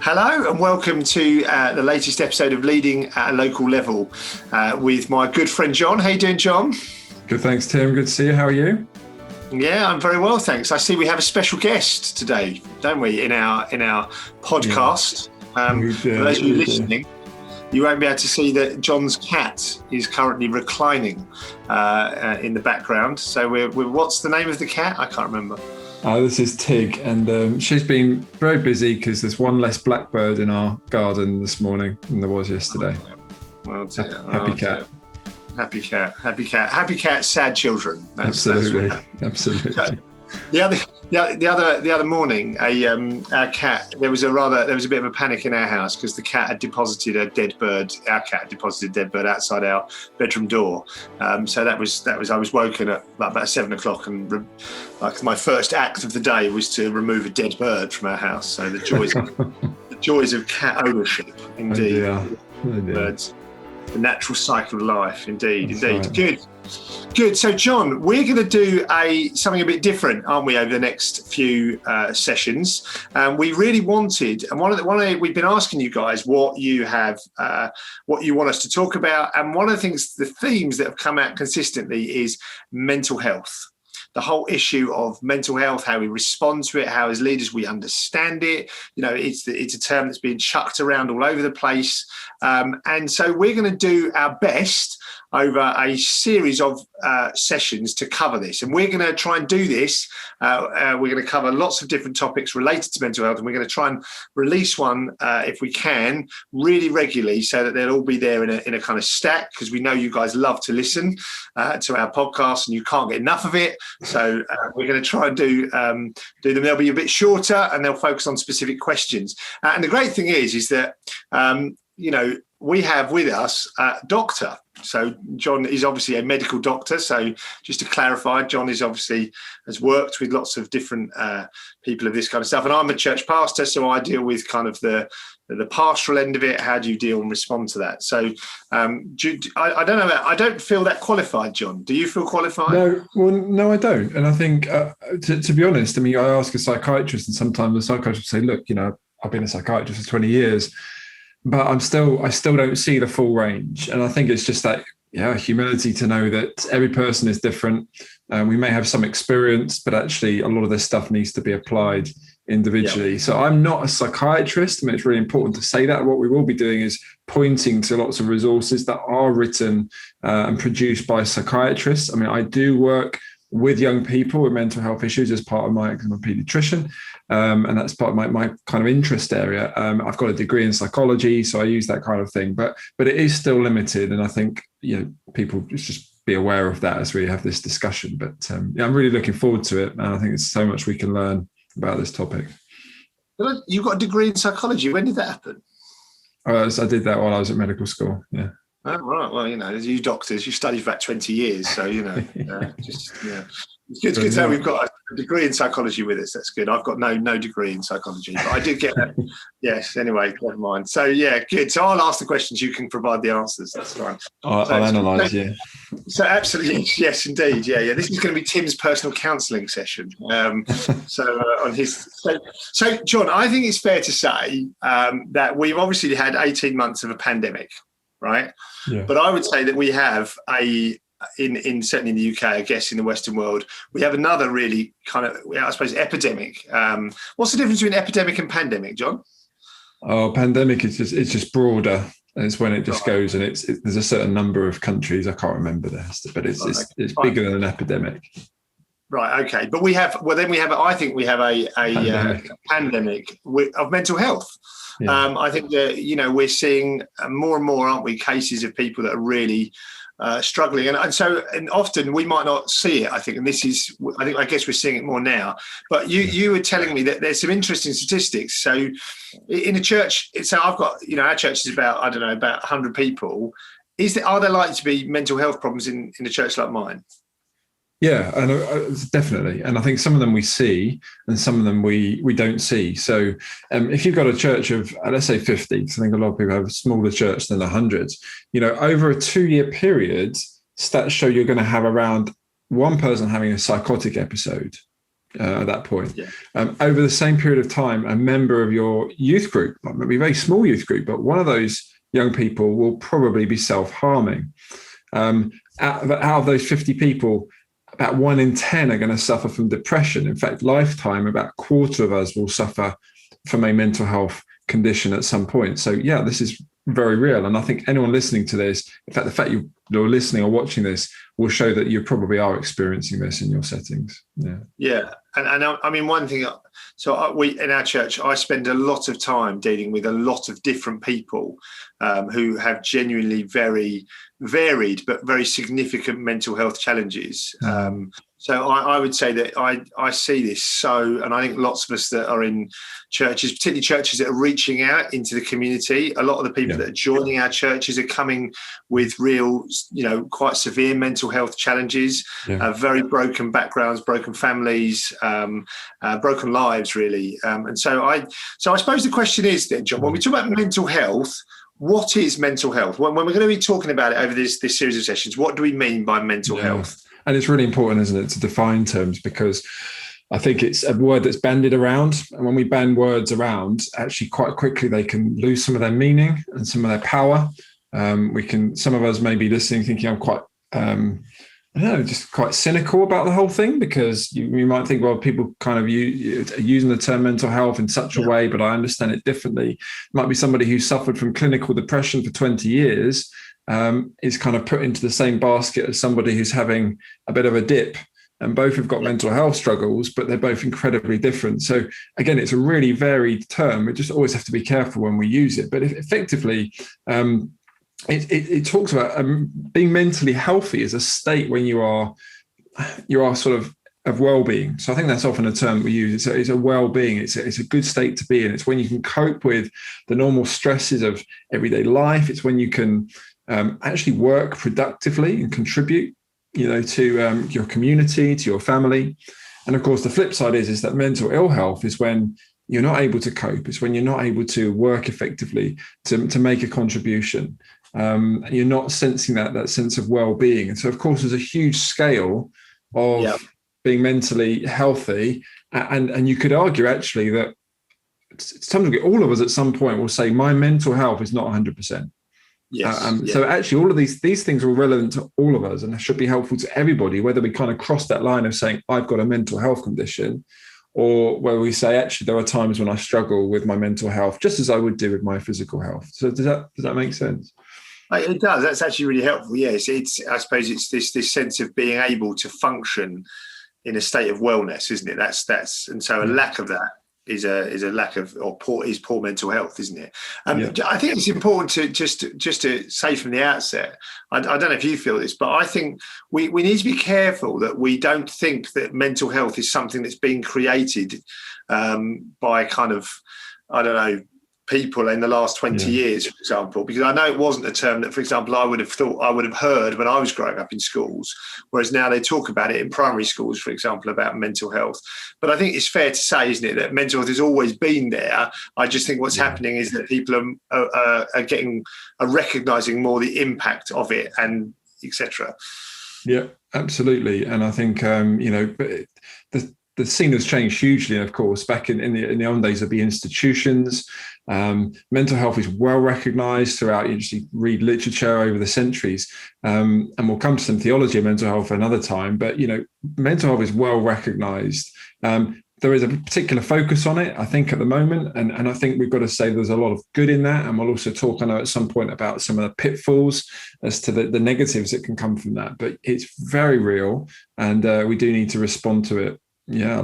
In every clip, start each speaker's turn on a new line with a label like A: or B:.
A: Hello and welcome to the latest episode of Leading at a Local Level with my good friend John. How you doing, John?
B: Good, thanks, Tim. Good to see you. How are you?
A: Yeah, I'm very well, thanks. I see we have a special guest today, don't we, in our podcast. For those of you listening, you won't be able to see that John's cat is currently reclining in the background. So we're what's the name of the cat? I can't remember.
B: This is Tig, and she's been very busy because there's one less blackbird in our garden this morning than there was yesterday.
A: Well,
B: happy cat.
A: Happy cat, sad children.
B: Absolutely.
A: The other morning, our cat. There was a bit of a panic in our house because the cat had deposited a dead bird. Our cat had deposited a dead bird outside our bedroom door. So that was. I was woken at about 7 o'clock, and my first act of the day was to remove a dead bird from our house. So the joys of cat ownership, indeed.
B: Oh dear.
A: Birds. The natural cycle of life, indeed.
B: Right.
A: Good. So, John, we're going to do something a bit different, aren't we, over the next few sessions? We really wanted, and we've been asking you guys what you want us to talk about, and one of the themes that have come out consistently is mental health. The whole issue of mental health, how we respond to it, how as leaders we understand it. You know, it's a term that's been chucked around all over the place. And so we're going to do our best over a series of sessions to cover this. And we're going to try and do this. We're going to cover lots of different topics related to mental health. And we're going to try and release one, if we can, really regularly so that they'll all be there in a kind of stack, because we know you guys love to listen to our podcast and you can't get enough of it. So we're going to try and do them. They'll be a bit shorter and they'll focus on specific questions. And the great thing is that, we have with us a doctor. So John is obviously a medical doctor. So just to clarify, John has worked with lots of different people of this kind of stuff. And I'm a church pastor, so I deal with kind of the pastoral end of it. How do you deal and respond to that? So I don't know. I don't feel that qualified, John. Do you feel qualified?
B: No, I don't. And I think, to be honest, I ask a psychiatrist, and sometimes the psychiatrist will say, look, I've been a psychiatrist for 20 years. But I still don't see the full range. And I think it's just that, humility to know that every person is different. We may have some experience, but actually a lot of this stuff needs to be applied individually. Yeah. So I'm not a psychiatrist. It's really important to say that. What we will be doing is pointing to lots of resources that are written and produced by psychiatrists. I do work with young people with mental health issues as part of I'm a pediatrician, and that's part of my kind of interest area. I've got a degree in psychology, so I use that kind of thing, but it is still limited, and I think people just be aware of that as we have this discussion. But I'm really looking forward to it, and I think there's so much we can learn about this topic.
A: You've got a degree in psychology. When did that happen?
B: I did that while I was at medical school. Yeah.
A: Oh, right. Well, you doctors, you studied for about 20 years. So, It's good to know we've got a degree in psychology with us. That's good. I've got no degree in psychology, but I did get that. Yes. Anyway, never mind. So, yeah, good. So I'll ask the questions. You can provide the answers. That's fine.
B: I'll analyse, yeah.
A: So absolutely. Yes, indeed. Yeah. This is going to be Tim's personal counselling session. On his. So, John, I think it's fair to say that we've obviously had 18 months of a pandemic. Right.
B: Yeah.
A: But I would say that we have certainly in the UK, I guess in the Western world, we have another really kind of, I suppose, epidemic. What's the difference between epidemic and pandemic, John?
B: Oh, pandemic is just broader. And it's when it just goes, and there's a certain number of countries. I can't remember this, but it's bigger than an epidemic.
A: Right. Okay. But I think we have a pandemic of mental health. Yeah. I think that, we're seeing more and more, aren't we, cases of people that are really struggling. And so often we might not see it, I think. And I guess we're seeing it more now. But you were telling me that there's some interesting statistics. So in a church, I've got, our church is about 100 people. Are there likely to be mental health problems in a church like mine?
B: Yeah, and definitely. And I think some of them we see and some of them we don't see. So if you've got a church of, let's say 50, because I think a lot of people have a smaller church than 100, over a 2-year period, stats show you're going to have around one person having a psychotic episode at that point.
A: Yeah.
B: Over the same period of time, a member of your youth group, maybe a very small youth group, but one of those young people will probably be self-harming. Out of those 50 people, about 1 in 10 are going to suffer from depression. In fact, lifetime, about a quarter of us will suffer from a mental health condition at some point. So yeah, this is very real. And I think anyone listening to this, in fact, the fact you're listening or watching this will show that you probably are experiencing this in your settings. Yeah.
A: Yeah. And I mean, one thing, so we in our church, I spend a lot of time dealing with a lot of different people who have genuinely very varied but very significant mental health challenges. So I would say that I see this and I think lots of us that are in churches, particularly churches that are reaching out into the community, a lot of the people that are joining our churches are coming with real, quite severe mental health challenges, very broken backgrounds, broken families, broken lives, really. And so I suppose the question is then, John, when we talk about mental health, what is mental health? When we're going to be talking about it over this series of sessions, what do we mean by mental health?
B: And it's really important, isn't it, to define terms, because I think it's a word that's bandied around. And when we band words around, actually quite quickly, they can lose some of their meaning and some of their power. Some of us may be listening thinking I'm quite, just quite cynical about the whole thing, because you might think, well, people kind of using the term mental health in such a way, but I understand it differently. It might be somebody who suffered from clinical depression for 20 years, is kind of put into the same basket as somebody who's having a bit of a dip, and both have got mental health struggles, but they're both incredibly different. So again, it's a really varied term. We just always have to be careful when we use it. But effectively, it talks about being mentally healthy is a state when you are sort of well-being. So I think that's often a term we use. It's a well-being. It's a good state to be in. It's when you can cope with the normal stresses of everyday life. It's when you can actually work productively and contribute, to your community, to your family. And of course, the flip side is that mental ill health is when you're not able to cope. It's when you're not able to work effectively to make a contribution. You're not sensing that sense of well-being. And so, of course, there's a huge scale of being mentally healthy. And you could argue, actually, that sometimes all of us at some point will say, my mental health is not 100%. So actually, all of these things are relevant to all of us and should be helpful to everybody, whether we kind of cross that line of saying, I've got a mental health condition, or where we say, actually, there are times when I struggle with my mental health, just as I would do with my physical health. So does that make sense?
A: It does. That's actually really helpful. Yes, I suppose it's this sense of being able to function in a state of wellness, isn't it? And so a lack of that is a lack of poor mental health, isn't it? I think it's important to just to say from the outset, I don't know if you feel this, but I think we need to be careful that we don't think that mental health is something that's being created by kind of, I don't know, people in the last 20 years, for example, because I know it wasn't a term that, for example, I would have heard when I was growing up in schools, whereas now they talk about it in primary schools, for example, about mental health. But I think it's fair to say, isn't it, that mental health has always been there. I just think what's happening is that people are recognizing more the impact of it, and etc.
B: Yeah, absolutely. And I think the scene has changed hugely. And of course, back in the old days of the institutions, mental health is well recognized throughout. You just read literature over the centuries, and we'll come to some theology of mental health another time. But mental health is well recognized. There is a particular focus on it, I think, at the moment, and I think we've got to say there's a lot of good in that. And we'll also talk, I know, at some point about some of the pitfalls as to the negatives that can come from that. But it's very real, and we do need to respond to it. Yeah,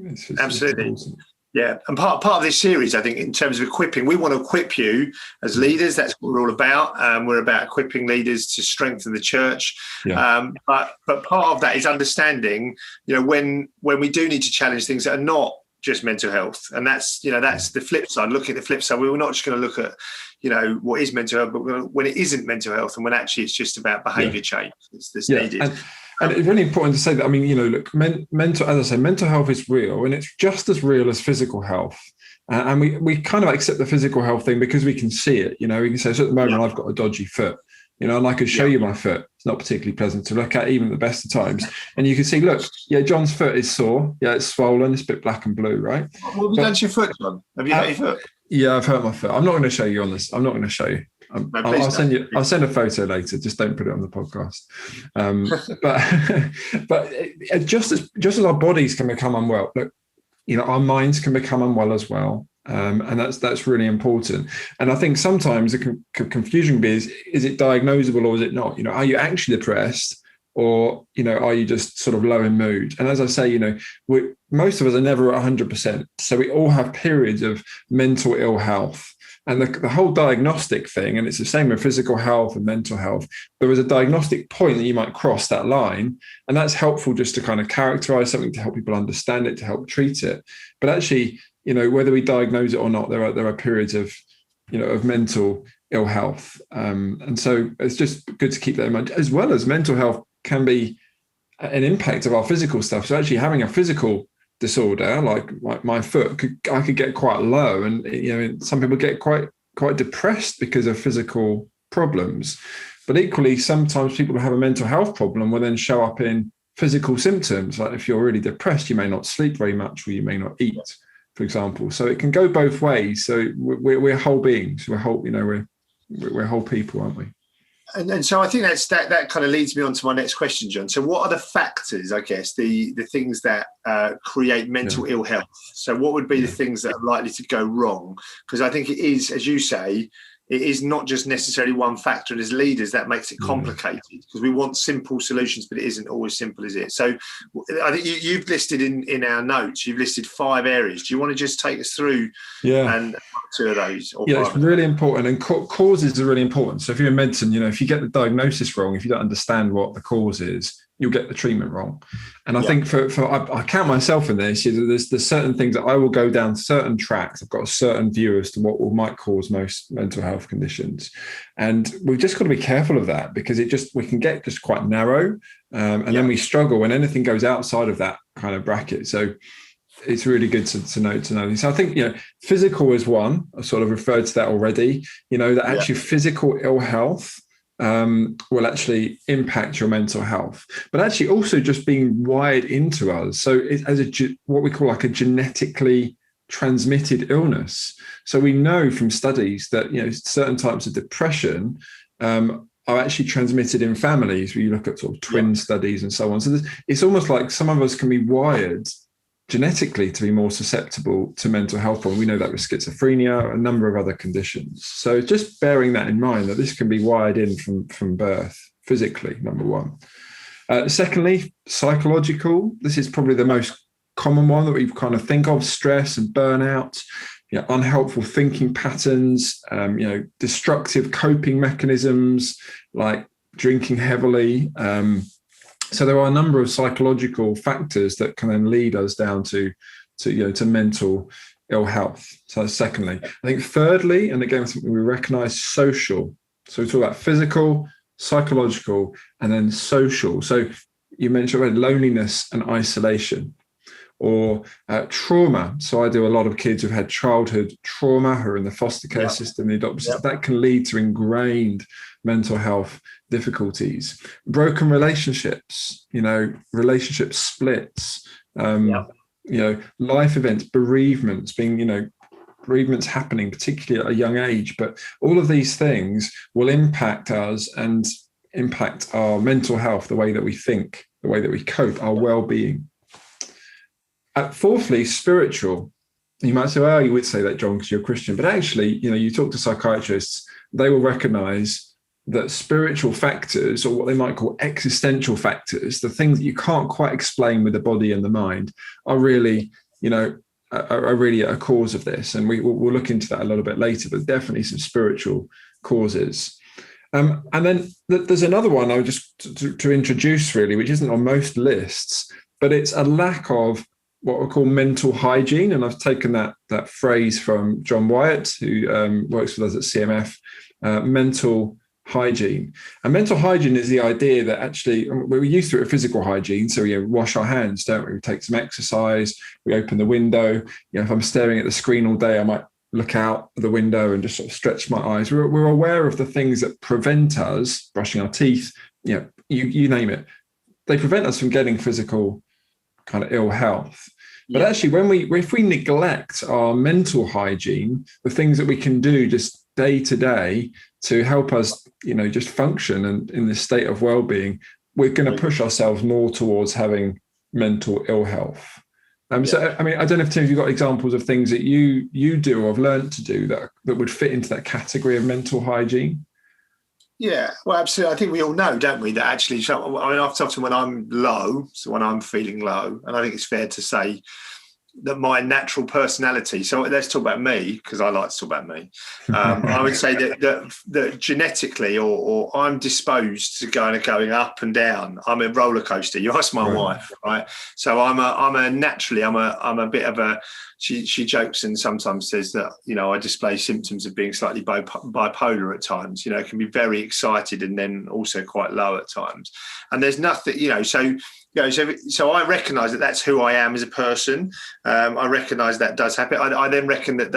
B: it's
A: absolutely.
B: It's awesome.
A: Yeah, and part of this series, I think, in terms of equipping, we want to equip you as leaders. That's what we're all about. We're about equipping leaders to strengthen the church. Yeah. But part of that is understanding, when we do need to challenge things that are not just mental health, and that's the flip side. Looking at the flip side, we're not just going to look at what is mental health, but when it isn't mental health, and when actually it's just about behaviour change that's needed.
B: And it's really important to say that, look, mental health is real, and it's just as real as physical health. And we kind of accept the physical health thing because we can see it. We can say, so at the moment, I've got a dodgy foot. And I could show you my foot. It's not particularly pleasant to look at, even at the best of times. And you can see, look, John's foot is sore. Yeah, it's swollen. It's a bit black and blue, right?
A: What have you done to your foot, John? Have you hurt your foot?
B: Yeah, I've hurt my foot. I'm not going to show you on this. I'm not going to show you. I'll send you. I'll send a photo later. Just don't put it on the podcast. But just as our bodies can become unwell, look, our minds can become unwell as well. And that's really important. And I think sometimes the confusion is it diagnosable or is it not? Are you actually depressed, or are you just sort of low in mood? And as I say, most of us are never at 100%. So we all have periods of mental ill health. And the whole diagnostic thing, and it's the same with physical health and mental health, there is a diagnostic point that you might cross that line. And that's helpful just to kind of characterize something, to help people understand it, to help treat it. But actually, whether we diagnose it or not, there are periods of mental ill health. And so it's just good to keep that in mind, as well as mental health can be an impact of our physical stuff. So actually having a physical disorder like my foot, I could get quite low, and some people get quite depressed because of physical problems. But equally, sometimes people who have a mental health problem will then show up in physical symptoms. Like if you're really depressed, you may not sleep very much, or you may not eat, for example. So it can go both ways. So we're whole beings. We're whole, we're whole people, aren't we?
A: And so I think that kind of leads me on to my next question, John. So what are the factors, I guess, the things that create mental ill health? So what would be the things that are likely to go wrong? Because I think it is, as you say, it is not just necessarily one factor, and as leaders that makes it complicated, because we want simple solutions, but it isn't always simple, is it? So I think you've listed in our notes, you've listed 5 areas. Do you want to just take us through and 2 of those?
B: It's really important, and causes are really important. So if you're in medicine, if you get the diagnosis wrong, if you don't understand what the cause is, you'll get the treatment wrong. And I think I count myself in this. There's certain things that I will go down certain tracks. I've got a certain view as to what might cause most mental health conditions, and we've just got to be careful of that, because we can get just quite narrow, and then we struggle when anything goes outside of that kind of bracket. So it's really good to know. So I think physical is one. I sort of referred to that already. That actually physical ill health will actually impact your mental health, but actually also just being wired into us. So as what we call like a genetically transmitted illness. So we know from studies that certain types of depression are actually transmitted in families, where you look at sort of twin studies and so on. So it's almost like some of us can be wired genetically to be more susceptible to mental health problems. We know that with schizophrenia, a number of other conditions. So just bearing that in mind, that this can be wired in from birth, physically, number one. Secondly, psychological. This is probably the most common one that we kind of think of: stress and burnout, unhelpful thinking patterns, destructive coping mechanisms like drinking heavily. So there are a number of psychological factors that can then lead us down to mental ill health. So secondly, I think thirdly, and again, something we recognize, social. So we talk about physical, psychological, and then social. So you mentioned already loneliness and isolation, or trauma. So I do a lot of kids who've had childhood trauma, who are in the foster care system, the adoption system. That can lead to ingrained mental health difficulties. Broken relationships, relationship splits, life events, bereavements, bereavements happening, particularly at a young age. But all of these things will impact us and impact our mental health, the way that we think, the way that we cope, our well-being. Fourthly, spiritual. You might say, well, you would say that, John, because you're a Christian. But actually, you talk to psychiatrists, they will recognize that spiritual factors, or what they might call existential factors, the things that you can't quite explain with the body and the mind, are really, are really a cause of this. And we'll look into that a little bit later, but definitely some spiritual causes. And then there's another one I would just to introduce, really, which isn't on most lists, but it's a lack of what we call mental hygiene. And I've taken that phrase from John Wyatt, who works with us at CMF, mental hygiene. And mental hygiene is the idea that actually we're used to it with physical hygiene. So we wash our hands, don't we? We take some exercise, we open the window. If I'm staring at the screen all day, I might look out the window and just sort of stretch my eyes. We're aware of the things that prevent us, brushing our teeth, you name it. They prevent us from getting physical kind of ill health. But actually, if we neglect our mental hygiene, the things that we can do just day to day to help us, just function and in this state of well-being, we're going to push ourselves more towards having mental ill health. So, I mean, I don't know if, Tim, you've got examples of things that you do or have learned to do that would fit into that category of mental hygiene.
A: Yeah, well, absolutely. I think we all know, don't we, that actually, often when I'm low, so when I'm feeling low, and I think it's fair to say that my natural personality, so let's talk about me, because I like to talk about me. I would say that genetically, or I'm disposed to going up and down. I'm a roller coaster. You ask my wife, right? So I'm a bit of a. She jokes and sometimes says that I display symptoms of being slightly bipolar at times. Can be very excited and then also quite low at times. And there's nothing, so I recognise that that's who I am as a person. I recognise that does happen. I then reckon that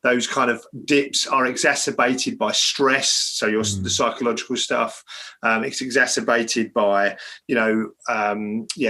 A: those kind of dips are exacerbated by stress. So the psychological stuff. It's exacerbated by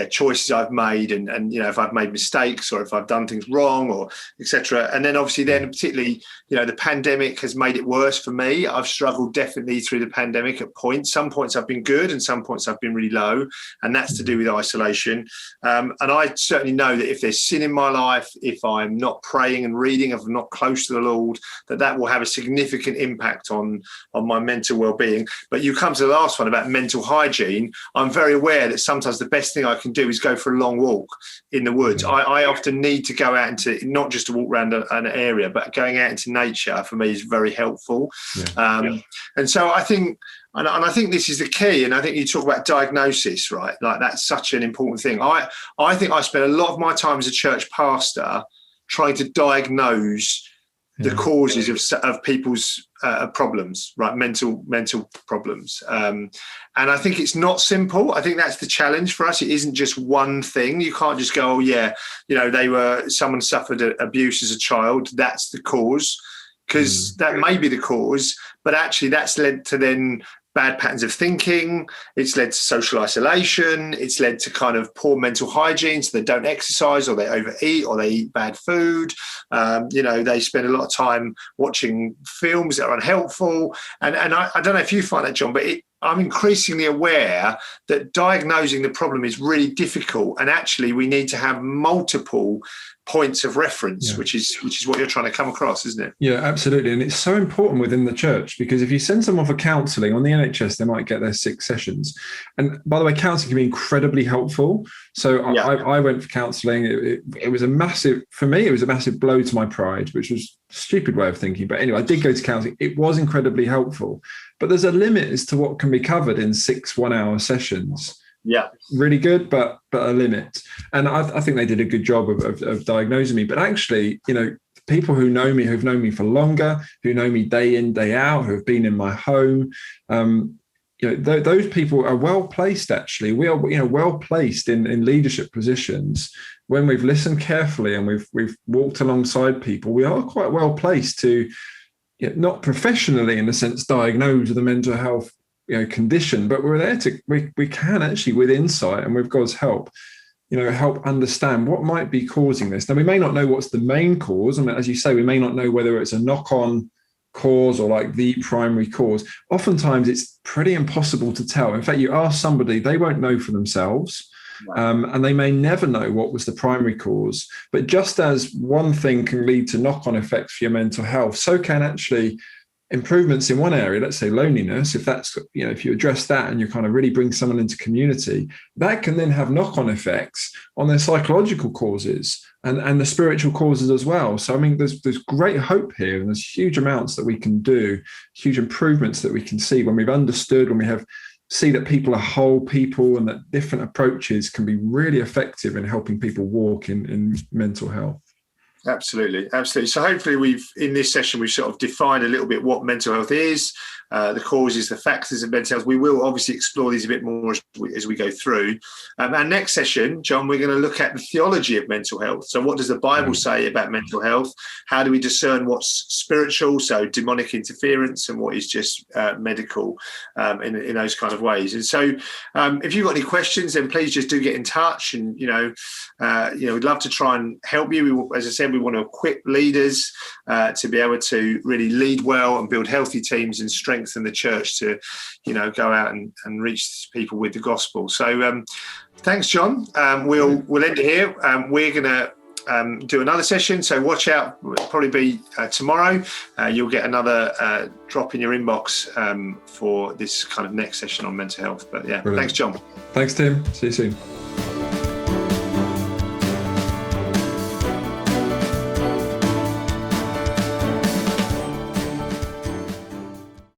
A: choices I've made, and if I've made mistakes or if I've done things wrong or etc. And then obviously particularly the pandemic has made it worse for me. I've struggled definitely through the pandemic at points. Some points I've been good and some points I've been really low, and that's to do with isolation. And I certainly know that if there's sin in my life, if I'm not praying and reading, if I'm not close to the Lord, that will have a significant impact on my mental well-being. But you come to the last one about mental hygiene. I'm very aware that sometimes the best thing I can do is go for a long walk in the woods. I often need to go out into, not just to walk around an area, but going out into nature for me is very helpful. And so I think, and I think this is the key, and I think you talk about diagnosis, right? Like that's such an important thing. I think I spend a lot of my time as a church pastor trying to diagnose the causes of people's problems, right? Mental problems. And I think it's not simple. I think that's the challenge for us. It isn't just one thing. You can't just go, someone suffered abuse as a child. That's the cause, because that may be the cause, but actually that's led to then bad patterns of thinking. It's led to social isolation. It's led to kind of poor mental hygiene. So they don't exercise, or they overeat, or they eat bad food. They spend a lot of time watching films that are unhelpful. And I don't know if you find that, John, but I'm increasingly aware that diagnosing the problem is really difficult. And actually we need to have multiple points of reference, which is what you're trying to come across, isn't it?
B: Yeah, absolutely. And it's so important within the church, because if you send someone for counselling on the NHS, they might get their 6 sessions. And by the way, counselling can be incredibly helpful. So I went for counselling. It was a massive blow to my pride, which was a stupid way of thinking. But anyway, I did go to counselling. It was incredibly helpful. But there's a limit as to what can be covered in 6 1-hour sessions.
A: Yeah,
B: really good, but a limit. And I think they did a good job of diagnosing me. But actually, people who know me, who've known me for longer, who know me day in, day out, who have been in my home, those people are well placed. Actually, we are, well placed in leadership positions. When we've listened carefully and we've walked alongside people, we are quite well placed to, not professionally in the sense diagnose the mental health condition, but we're there to we can actually, with insight and with God's help, help understand what might be causing this. Now, we may not know what's the main cause, and as you say, we may not know whether it's a knock-on cause or like the primary cause. Oftentimes it's pretty impossible to tell. In fact, you ask somebody, they won't know for themselves. And they may never know what was the primary cause. But just as one thing can lead to knock-on effects for your mental health, so can actually improvements in one area, let's say loneliness, if that's, if you address that and you kind of really bring someone into community, that can then have knock-on effects on their psychological causes and the spiritual causes as well. So, I mean, there's great hope here, and there's huge amounts that we can do, huge improvements that we can see when we've understood, when we see that people are whole people, and that different approaches can be really effective in helping people walk in mental health.
A: Absolutely. So hopefully in this session, we've sort of defined a little bit what mental health is. the causes, the factors of mental health. We will obviously explore these a bit more as we go through. Our next session, John, we're going to look at the theology of mental health. So what does the Bible say about mental health? How do we discern what's spiritual, so demonic interference, and what is just medical in those kind of ways? And so if you've got any questions, then please just do get in touch. And, we'd love to try and help you. As I said, we want to equip leaders to be able to really lead well and build healthy teams and strengthen the church to, go out and reach people with the gospel. So thanks, John. We'll end it here. We're going to do another session, so watch out. It'll probably be tomorrow. You'll get another drop in your inbox for this kind of next session on mental health. But yeah, Brilliant. Thanks, John.
B: Thanks, Tim. See you soon.